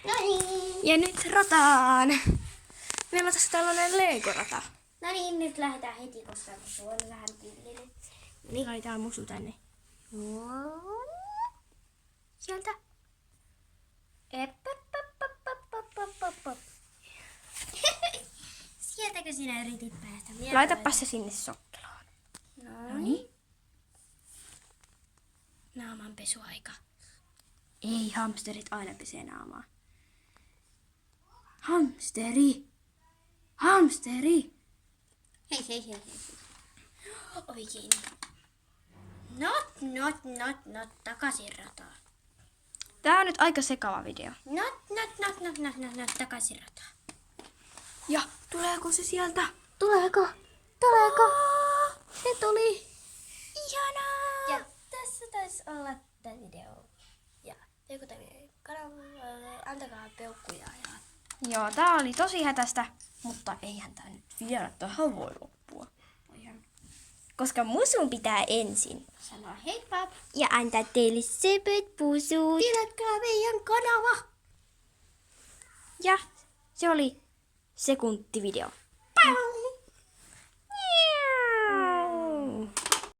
No niin. Ja nyt rataan. Meillä on tässä tällainen Lego-rata. No niin, nyt lähdetään heti, koska tuo on vähän pillinen. Niin laitetaan musu tänne. Sieltä. Sieltäkö sinä yritit päästä? Laitapa se sinne sokkeloon. Noniin. Naamanpesuaika. Ei, hamsterit aina pesee naamaa. Hamsteri! Hamsteri! Hei. Oikein. Not, takaisin rataan. Tää on nyt aika sekava video. Not, takaisin rataan. Ja tuleeko se sieltä? Tuleeko? Se tuli. Ihanaa! Ja tässä taisi olla tämä video. Ja joku tämmöinen kanava, antakaa peukkuja ja... Joo, tää oli tosi hätästä, mutta eihän tää nyt vielä tähän voi loppua. Koska musun pitää ensin Sano heippa! ja antaa teille söpöt pusut. Tilatkaa meidän kanava! Ja se oli sekuntivideo.